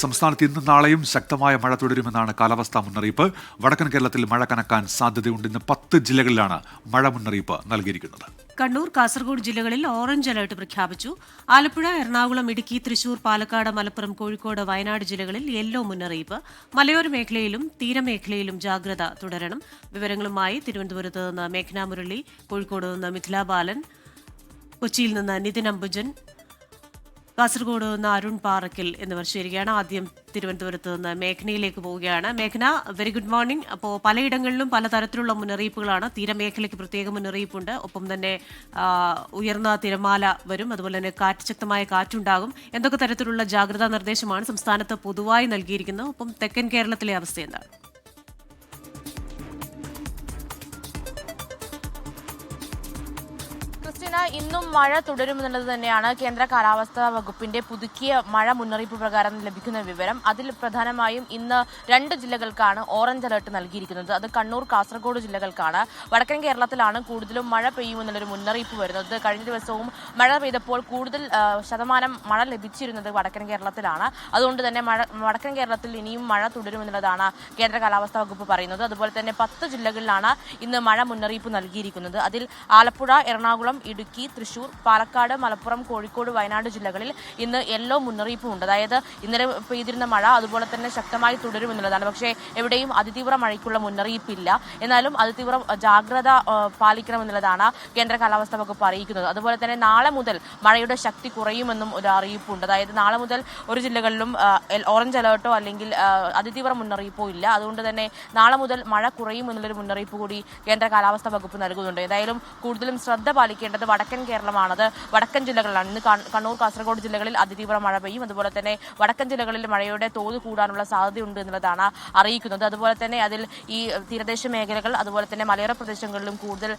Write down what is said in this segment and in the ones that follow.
സംസ്ഥാനത്ത് ഇന്നും നാളെയും ശക്തമായ മഴ തുടരുമെന്നാണ് കാലാവസ്ഥാ മുന്നറിയിപ്പ്. വടക്കൻ കേരളത്തിൽ മഴ കനക്കാൻ സാധ്യതയുണ്ട്. ഇന്ന് 10 ജില്ലകളിലാണ് മഴ മുന്നറിയിപ്പ് നൽകിയിരിക്കുന്നത്. കണ്ണൂർ, കാസർഗോഡ് ജില്ലകളിൽ ഓറഞ്ച് അലർട്ട് പ്രഖ്യാപിച്ചു. ആലപ്പുഴ, എറണാകുളം, ഇടുക്കി, തൃശൂർ, പാലക്കാട്, മലപ്പുറം, കോഴിക്കോട്, വയനാട് ജില്ലകളിൽ യെല്ലോ മുന്നറിയിപ്പ്. മലയോര മേഖലയിലും തീരമേഖലയിലും ജാഗ്രത തുടരണം. വിവരങ്ങളുമായി തിരുവനന്തപുരത്ത് നിന്ന് മേഘ്ന മുരളി, കോഴിക്കോട് നിന്ന് മിഥില ബാലൻ, കൊച്ചിയിൽ നിന്ന് നിതിൻ അംബുജൻ, കാസർഗോഡ് നിന്ന് അരുൺ പാറക്കൽ എന്നിവർ ചേരുകയാണ്. ആദ്യം തിരുവനന്തപുരത്ത് നിന്ന് മേഘനയിലേക്ക് പോവുകയാണ്. മേഘന, വെരി ഗുഡ് മോർണിംഗ്. അപ്പോൾ പലയിടങ്ങളിലും പലതരത്തിലുള്ള മുന്നറിയിപ്പുകളാണ്. തീരമേഖലയ്ക്ക് പ്രത്യേക മുന്നറിയിപ്പുണ്ട്. ഒപ്പം തന്നെ ഉയർന്ന തിരമാല വരും, അതുപോലെ തന്നെ ശക്തമായ കാറ്റുണ്ടാകും. എന്തൊക്കെ തരത്തിലുള്ള ജാഗ്രതാ നിർദ്ദേശമാണ് സംസ്ഥാനത്ത് പൊതുവായി നൽകിയിരിക്കുന്നത്? ഒപ്പം തെക്കൻ കേരളത്തിലെ അവസ്ഥ എന്താണ്? ഇന്നും മഴ തുടരുമെന്നുള്ളത് തന്നെയാണ് കേന്ദ്ര കാലാവസ്ഥാ വകുപ്പിന്റെ പുതുക്കിയ മഴ മുന്നറിയിപ്പ് പ്രകാരം ലഭിക്കുന്ന വിവരം. അതിൽ പ്രധാനമായും ഇന്ന് 2 ജില്ലകൾക്കാണ് ഓറഞ്ച് അലർട്ട് നൽകിയിരിക്കുന്നത്. അത് കണ്ണൂർ, കാസർഗോഡ് ജില്ലകൾക്കാണ്. വടക്കൻ കേരളത്തിലാണ് കൂടുതലും മഴ പെയ്യുമെന്നുള്ളൊരു മുന്നറിയിപ്പ് വരുന്നത്. കഴിഞ്ഞ ദിവസവും മഴ പെയ്തപ്പോൾ കൂടുതൽ ശതമാനം മഴ ലഭിച്ചിരുന്നത് വടക്കൻ കേരളത്തിലാണ്. അതുകൊണ്ട് തന്നെ വടക്കൻ കേരളത്തിൽ ഇനിയും മഴ തുടരുമെന്നുള്ളതാണ് കേന്ദ്ര കാലാവസ്ഥാ വകുപ്പ് പറയുന്നത്. അതുപോലെ തന്നെ 10 ജില്ലകളിലാണ് ഇന്ന് മഴ മുന്നറിയിപ്പ് നൽകിയിരിക്കുന്നത്. അതിൽ ആലപ്പുഴ, എറണാകുളം, ഇടുക്കി, തൃശൂർ, പാലക്കാട്, മലപ്പുറം, കോഴിക്കോട്, വയനാട് ജില്ലകളിൽ ഇന്ന് യെല്ലോ മുന്നറിയിപ്പുണ്ട്. അതായത് ഇന്നലെ പെയ്തിരുന്ന മഴ അതുപോലെ തന്നെ ശക്തമായി തുടരുമെന്നുള്ളതാണ്. പക്ഷേ എവിടെയും അതിതീവ്ര മഴയ്ക്കുള്ള മുന്നറിയിപ്പില്ല. എന്നാലും അതിതീവ്ര ജാഗ്രത പാലിക്കണമെന്നുള്ളതാണ് കേന്ദ്ര കാലാവസ്ഥാ വകുപ്പ് അറിയിക്കുന്നത്. അതുപോലെ തന്നെ നാളെ മുതൽ മഴയുടെ ശക്തി കുറയുമെന്നും ഒരു അറിയിപ്പുണ്ട്. അതായത് നാളെ മുതൽ ഒരു ജില്ലകളിലും ഓറഞ്ച് അലേർട്ടോ അല്ലെങ്കിൽ അതിതീവ്ര മുന്നറിയിപ്പോ ഇല്ല. അതുകൊണ്ട് തന്നെ നാളെ മുതൽ മഴ കുറയുമെന്നുള്ളൊരു മുന്നറിയിപ്പ് കൂടി കേന്ദ്ര കാലാവസ്ഥാ വകുപ്പ് നൽകുന്നുണ്ട്. ഏതായാലും കൂടുതലും ശ്രദ്ധ പാലിക്കേണ്ടത് വടക്കൻ കേരളമാണത്. വടക്കൻ ജില്ലകളിലാണ്. ഇന്ന് കണ്ണൂർ, കാസർഗോഡ് ജില്ലകളിൽ അതിതീവ്ര മഴ പെയ്യും. അതുപോലെ തന്നെ വടക്കൻ ജില്ലകളിൽ മഴയുടെ തോത് കൂടാനുള്ള സാധ്യതയുണ്ട് എന്നുള്ളതാണ് അറിയിക്കുന്നത്. അതുപോലെ തന്നെ അതിൽ ഈ തീരദേശ മേഖലകൾ അതുപോലെ തന്നെ മലയോര പ്രദേശങ്ങളിലും കൂടുതൽ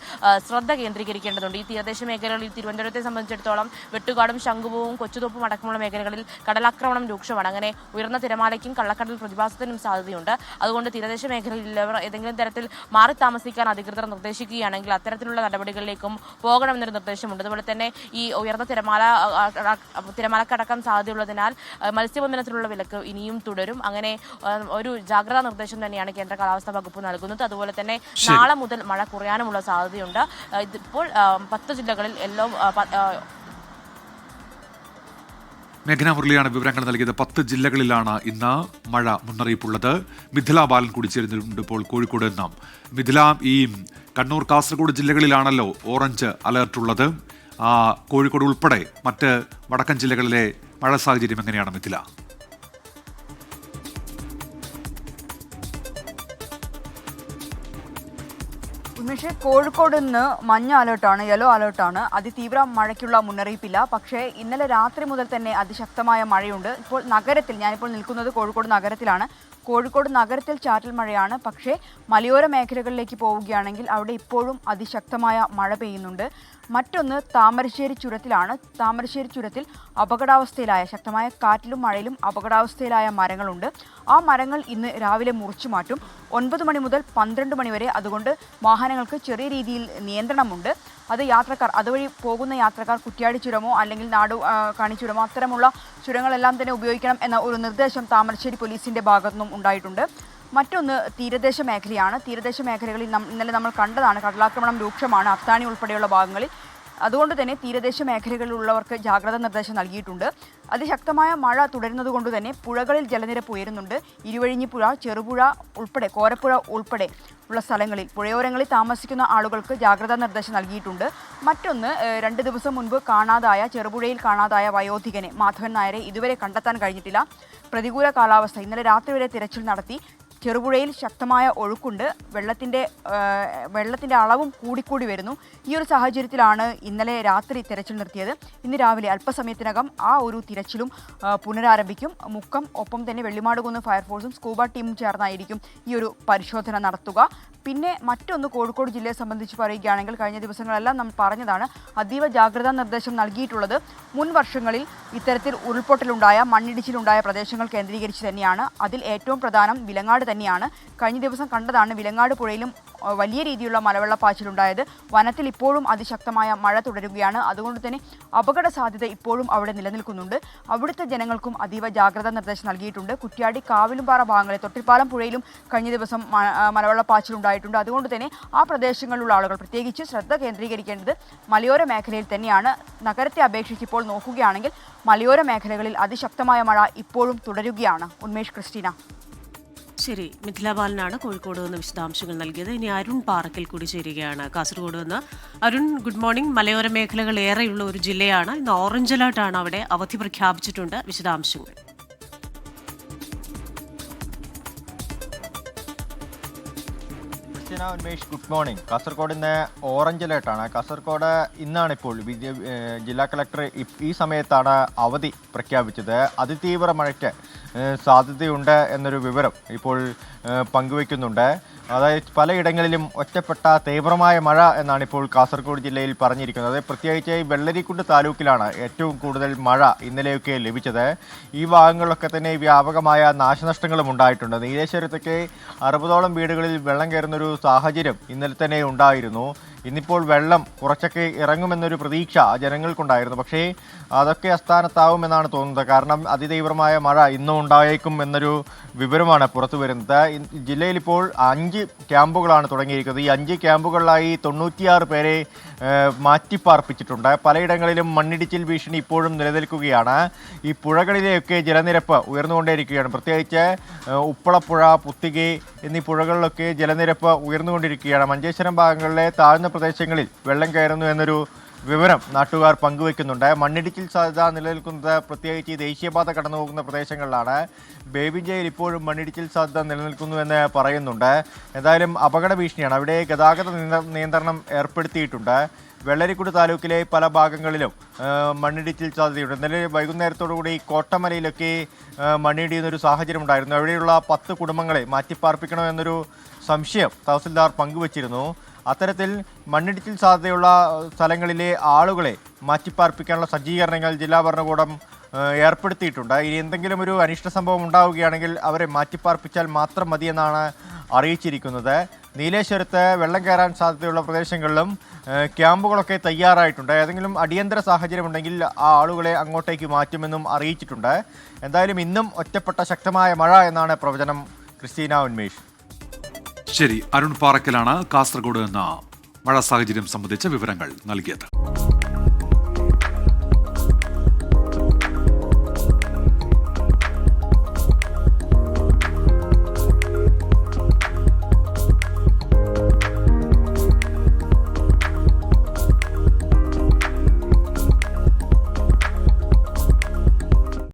ശ്രദ്ധ കേന്ദ്രീകരിക്കേണ്ടതുണ്ട്. ഈ തീരദേശ മേഖലകളിൽ തിരുവനന്തപുരത്തെ സംബന്ധിച്ചിടത്തോളം വെട്ടുകാടും, ശംഖുവും, കൊച്ചുതോപ്പും അടക്കമുള്ള മേഖലകളിൽ കടലാക്രമണം രൂക്ഷമാണ്. അങ്ങനെ ഉയർന്ന തിരമാലയ്ക്കും കള്ളക്കടൽ പ്രതിഭാസത്തിനും സാധ്യതയുണ്ട്. അതുകൊണ്ട് തീരദേശ മേഖലയിലുള്ളവർ ഏതെങ്കിലും തരത്തിൽ മാറി താമസിക്കാൻ അധികൃതർ നിർദ്ദേശിക്കുകയാണെങ്കിൽ അത്തരത്തിലുള്ള നടപടികളിലേക്കും പോകണമെന്നൊരു നിർദ്ദേശമുണ്ട്. അതുപോലെ തന്നെ ഈ ഉയർന്ന തിരമാലക്കടക്കം സാധ്യതയുള്ളതിനാൽ മത്സ്യബന്ധനത്തിലുള്ള വിലക്ക് ഇനിയും തുടരും. അങ്ങനെ ഒരു ജാഗ്രതാ നിർദ്ദേശം തന്നെയാണ് കേന്ദ്ര കാലാവസ്ഥാ വകുപ്പ് നൽകുന്നത്. അതുപോലെ തന്നെ നാളെ മുതൽ മഴ കുറയാനുമുള്ള സാധ്യതയുണ്ട്. ഇതിപ്പോൾ 10 ജില്ലകളിൽ യെല്ലോ. മേഘന മുരളിയാണ് വിവരങ്ങൾ നൽകിയത്. 10 ജില്ലകളിലാണ് ഇന്ന് മഴ മുന്നറിയിപ്പുള്ളത്. മിഥില ബാലൻ കൂടി ചേരുന്നുണ്ട് ഇപ്പോൾ കോഴിക്കോട് നിന്നും. മിഥില, ഈ കണ്ണൂർ, കാസർഗോഡ് ജില്ലകളിലാണല്ലോ ഓറഞ്ച് അലർട്ടുള്ളത്. കോഴിക്കോട് ഉൾപ്പെടെ മറ്റ് വടക്കൻ ജില്ലകളിലെ മഴ സാഹചര്യം എങ്ങനെയാണ് മിഥില? ഉമേഷ്, കോഴിക്കോട് നിന്ന് മഞ്ഞ അലേർട്ടാണ്, യെല്ലോ അലേർട്ടാണ്. അതിതീവ്ര മഴയ്ക്കുള്ള മുന്നറിയിപ്പില്ല. പക്ഷേ ഇന്നലെ രാത്രി മുതൽ തന്നെ അതിശക്തമായ മഴയുണ്ട്. ഇപ്പോൾ നഗരത്തിൽ, ഞാനിപ്പോൾ നിൽക്കുന്നത് കോഴിക്കോട് നഗരത്തിലാണ്. കോഴിക്കോട് നഗരത്തിൽ ചാറ്റൽ മഴയാണ്. പക്ഷേ മലയോര മേഖലകളിലേക്ക് പോവുകയാണെങ്കിൽ അവിടെ ഇപ്പോഴും അതിശക്തമായ മഴ പെയ്യുന്നുണ്ട്. മറ്റൊന്ന് താമരശ്ശേരി ചുരത്തിലാണ്. താമരശ്ശേരി ചുരത്തിൽ അപകടാവസ്ഥയിലായ, ശക്തമായ കാറ്റിലും മഴയിലും അപകടാവസ്ഥയിലായ മരങ്ങളുണ്ട്. ആ മരങ്ങൾ ഇന്ന് രാവിലെ മുറിച്ചു മാറ്റും. 9 മണി മുതൽ 12 മണി വരെ. അതുകൊണ്ട് വാഹനങ്ങൾക്ക് ചെറിയ രീതിയിൽ നിയന്ത്രണമുണ്ട്. അത് യാത്രക്കാർ, അതുവഴി പോകുന്ന യാത്രക്കാർ കുറ്റ്യാടി ചുരമോ അല്ലെങ്കിൽ കാണി ചുരമോ അത്തരമുള്ള ചുരങ്ങളെല്ലാം തന്നെ ഉപയോഗിക്കണം എന്ന ഒരു നിർദ്ദേശം താമരശ്ശേരി പോലീസിൻ്റെ ഭാഗത്തുനിന്നും ഉണ്ടായിട്ടുണ്ട്. മറ്റൊന്ന് തീരദേശ മേഖലയാണ്. തീരദേശ മേഖലകളിൽ ഇന്നലെ നമ്മൾ കണ്ടതാണ്, കടലാക്രമണം രൂക്ഷമാണ് അത്താണി ഉൾപ്പെടെയുള്ള ഭാഗങ്ങളിൽ. അതുകൊണ്ട് തന്നെ തീരദേശ മേഖലകളിലുള്ളവർക്ക് ജാഗ്രതാ നിർദ്ദേശം നൽകിയിട്ടുണ്ട്. അതിശക്തമായ മഴ തുടരുന്നത് കൊണ്ട് തന്നെ പുഴകളിൽ ജലനിരപ്പ് ഉയരുന്നുണ്ട്. ഇരുവഴിഞ്ഞിപ്പുഴ, ചെറുപുഴ ഉൾപ്പെടെ, കോരപ്പുഴ ഉൾപ്പെടെ ഉള്ള സ്ഥലങ്ങളിൽ പുഴയോരങ്ങളിൽ താമസിക്കുന്ന ആളുകൾക്ക് ജാഗ്രതാ നിർദ്ദേശം നൽകിയിട്ടുണ്ട്. മറ്റൊന്ന്, 2 ദിവസം മുൻപ് ചെറുപുഴയിൽ കാണാതായ വയോധികനെ, മാധവൻ നായരെ ഇതുവരെ കണ്ടെത്താൻ കഴിഞ്ഞിട്ടില്ല. പ്രതികൂല കാലാവസ്ഥ, ഇന്നലെ രാത്രി വരെ തിരച്ചിൽ നടത്തി. ചെറുപുഴയിൽ ശക്തമായ ഒഴുക്കുണ്ട്. വെള്ളത്തിൻ്റെ അളവും കൂടിക്കൂടി വരുന്നു. ഈ ഒരു സാഹചര്യത്തിലാണ് ഇന്നലെ രാത്രി തിരച്ചിൽ നിർത്തിയത്. ഇന്ന് രാവിലെ അല്പസമയത്തിനകം ആ ഒരു തിരച്ചിലും പുനരാരംഭിക്കും. മുക്കം, ഒപ്പം തന്നെ വെള്ളിമാടുകുന്ന് ഫയർഫോഴ്സും സ്കൂബ ടീമും ചേർന്നായിരിക്കും ഈ ഒരു പരിശോധന നടത്തുക. പിന്നെ മറ്റൊന്ന്, കോഴിക്കോട് ജില്ലയെ സംബന്ധിച്ച് പറയുകയാണെങ്കിൽ കഴിഞ്ഞ ദിവസങ്ങളെല്ലാം നമ്മൾ പറഞ്ഞതാണ്, അതീവ ജാഗ്രതാ നിർദ്ദേശം നൽകിയിട്ടുള്ളത് മുൻ വർഷങ്ങളിൽ ഇത്തരത്തിൽ ഉരുൾപൊട്ടലുണ്ടായ, മണ്ണിടിച്ചിലുണ്ടായ പ്രദേശങ്ങൾ കേന്ദ്രീകരിച്ച് തന്നെയാണ്. അതിൽ ഏറ്റവും പ്രധാനം വിലങ്ങാട് തന്നെയാണ്. കഴിഞ്ഞ ദിവസം കണ്ടതാണ്, വിലങ്ങാട് പുഴയിലും വലിയ രീതിയിലുള്ള മലവെള്ളപ്പാച്ചിലുണ്ടായത്. വനത്തിൽ ഇപ്പോഴും അതിശക്തമായ മഴ തുടരുകയാണ്. അതുകൊണ്ട് തന്നെ അപകട സാധ്യത ഇപ്പോഴും അവിടെ നിലനിൽക്കുന്നുണ്ട്. അവിടുത്തെ ജനങ്ങൾക്കും അതീവ ജാഗ്രതാ നിർദ്ദേശം നൽകിയിട്ടുണ്ട്. കുറ്റ്യാടി കാവിലുംപാറ ഭാഗങ്ങളിൽ തൊട്ടിൽപ്പാലം പുഴയിലും കഴിഞ്ഞ ദിവസം മലവെള്ളപ്പാച്ചിലുണ്ടായിട്ടുണ്ട്. അതുകൊണ്ട് തന്നെ ആ പ്രദേശങ്ങളിലുള്ള ആളുകൾ പ്രത്യേകിച്ച് ശ്രദ്ധ കേന്ദ്രീകരിക്കേണ്ടത് മലയോര മേഖലയിൽ തന്നെയാണ്. നഗരത്തെ അപേക്ഷിച്ച് ഇപ്പോൾ നോക്കുകയാണെങ്കിൽ മലയോര മേഖലകളിൽ അതിശക്തമായ മഴ ഇപ്പോഴും തുടരുകയാണ്. ഉന്മേഷ്, ക്രിസ്റ്റീന. ശരി, മിഥില ബാലനാണ് കോഴിക്കോട് നിന്ന് വിശദാംശങ്ങൾ നൽകിയത്. ഇനി അരുൺ പാറക്കൽ കൂടി ചേരുകയാണ് കാസർഗോഡ് നിന്ന്. Arun, good morning. മലയോര മേഖലകൾ ഏറെയുള്ള ഒരു ജില്ലയാണ്. ഇന്ന് ഓറഞ്ച് അലേർട്ടാണ്, അവിടെ അവധി പ്രഖ്യാപിച്ചിട്ടുണ്ട്. വിശദാംശങ്ങൾ. Unmesh, good morning. കാസർഗോഡ് ഇന്ന് ഓറഞ്ച് അലേർട്ടാണ്. കാസർഗോഡ് ഇന്നാണിപ്പോൾ ജില്ലാ കളക്ടർ ഈ സമയത്താണ് അവധി പ്രഖ്യാപിച്ചത്. അതിതീവ്ര മഴയ്ക്ക് സാധ്യതയുണ്ട് എന്നൊരു വിവരം ഇപ്പോൾ പങ്കുവയ്ക്കുന്നുണ്ട്. അതായത് പലയിടങ്ങളിലും ഒറ്റപ്പെട്ട തീവ്രമായ മഴ എന്നാണ് ഇപ്പോൾ കാസർഗോഡ് ജില്ലയിൽ പറഞ്ഞിരിക്കുന്നത്. പ്രത്യേകിച്ച് വെള്ളരിക്കുണ്ട് താലൂക്കിലാണ് ഏറ്റവും കൂടുതൽ മഴ ഇന്നലെയൊക്കെ ലഭിച്ചത്. ഈ ഭാഗങ്ങളിലൊക്കെ തന്നെ വ്യാപകമായ നാശനഷ്ടങ്ങളും ഉണ്ടായിട്ടുണ്ട്. നീലേശ്വരത്തൊക്കെ 60ഓളം വീടുകളിൽ വെള്ളം കയറുന്നൊരു സാഹചര്യം ഇന്നലെ തന്നെ ഉണ്ടായിരുന്നു. ഇന്നിപ്പോൾ വെള്ളം കുറച്ചൊക്കെ ഇറങ്ങുമെന്നൊരു പ്രതീക്ഷ ജനങ്ങൾക്കുണ്ടായിരുന്നു. പക്ഷേ അതൊക്കെ അസ്ഥാനത്താവുമെന്നാണ് തോന്നുന്നത്. കാരണം അതിതീവ്രമായ മഴ ഇന്നും ഉണ്ടായേക്കും എന്നൊരു വിവരമാണ് പുറത്തു വരുന്നത്. ജില്ലയിൽ ഇപ്പോൾ 5 ക്യാമ്പുകളാണ് തുടങ്ങിയിരിക്കുന്നത്. ഈ 5 ക്യാമ്പുകളിലായി 96 പേരെ മാറ്റിപ്പാർപ്പിച്ചിട്ടുണ്ട്. പലയിടങ്ങളിലും മണ്ണിടിച്ചിൽ ഭീഷണി ഇപ്പോഴും നിലനിൽക്കുകയാണ്. ഈ പുഴകളിലെയൊക്കെ ജലനിരപ്പ് ഉയർന്നുകൊണ്ടേയിരിക്കുകയാണ്. പ്രത്യേകിച്ച് ഉപ്പളപ്പുഴ, പുത്തികെ എന്നീ പുഴകളിലൊക്കെ ജലനിരപ്പ് ഉയർന്നുകൊണ്ടിരിക്കുകയാണ്. മഞ്ചേശ്വരം ഭാഗങ്ങളിലെ താഴ്ന്ന പ്രദേശങ്ങളിൽ വെള്ളം കയറുന്നു എന്നൊരു വിവരം നാട്ടുകാർ പങ്കുവെക്കുന്നുണ്ട്. മണ്ണിടിച്ചിൽ സാധ്യത നിലനിൽക്കുന്നത് പ്രത്യേകിച്ച് ഈ ദേശീയപാത കടന്നു പോകുന്ന പ്രദേശങ്ങളിലാണ്. ബേബിഞ്ചയിൽ ഇപ്പോഴും മണ്ണിടിച്ചിൽ സാധ്യത നിലനിൽക്കുന്നുവെന്ന് പറയുന്നുണ്ട്. എന്തായാലും അപകട ഭീഷണിയാണ്. അവിടെ ഗതാഗത നിയന്ത്രണം ഏർപ്പെടുത്തിയിട്ടുണ്ട്. വെള്ളരിക്കുണ്ട് താലൂക്കിലെ പല ഭാഗങ്ങളിലും മണ്ണിടിച്ചിൽ സാധ്യതയുണ്ട്. ഇന്നലെ വൈകുന്നേരത്തോടുകൂടി കോട്ടമലയിലൊക്കെ മണ്ണിടിയുന്നൊരു സാഹചര്യം ഉണ്ടായിരുന്നു. അവിടെയുള്ള 10 കുടുംബങ്ങളെ മാറ്റിപ്പാർപ്പിക്കണമെന്നൊരു സംശയം തഹസിൽദാർ പങ്കുവച്ചിരുന്നു. അത്തരത്തിൽ മണ്ണിടിച്ചിൽ സാധ്യതയുള്ള സ്ഥലങ്ങളിലെ ആളുകളെ മാറ്റിപ്പാർപ്പിക്കാനുള്ള സജ്ജീകരണങ്ങൾ ജില്ലാ ഭരണകൂടം ഏർപ്പെടുത്തിയിട്ടുണ്ട്. ഇനി എന്തെങ്കിലും ഒരു അനിഷ്ട സംഭവം ഉണ്ടാവുകയാണെങ്കിൽ അവരെ മാറ്റിപ്പാർപ്പിച്ചാൽ മാത്രം മതിയെന്നാണ് അറിയിച്ചിരിക്കുന്നത്. നീലേശ്വരത്ത് വെള്ളം കയറാൻ സാധ്യതയുള്ള പ്രദേശങ്ങളിലും ക്യാമ്പുകളൊക്കെ തയ്യാറായിട്ടുണ്ട്. ഏതെങ്കിലും അടിയന്തര സാഹചര്യം ഉണ്ടെങ്കിൽ ആ ആളുകളെ അങ്ങോട്ടേക്ക് മാറ്റുമെന്നും അറിയിച്ചിട്ടുണ്ട്. എന്തായാലും ഇന്നും ഒറ്റപ്പെട്ട ശക്തമായ മഴ എന്നാണ് പ്രവചനം. ക്രിസ്റ്റീന, ഉന്മേഷ്. ശരി, അരുൺ പാറക്കലാണ് കാസർഗോഡ് നിന്ന് മഴ സാഹചര്യം സംബന്ധിച്ച വിവരങ്ങൾ നൽകിയത്.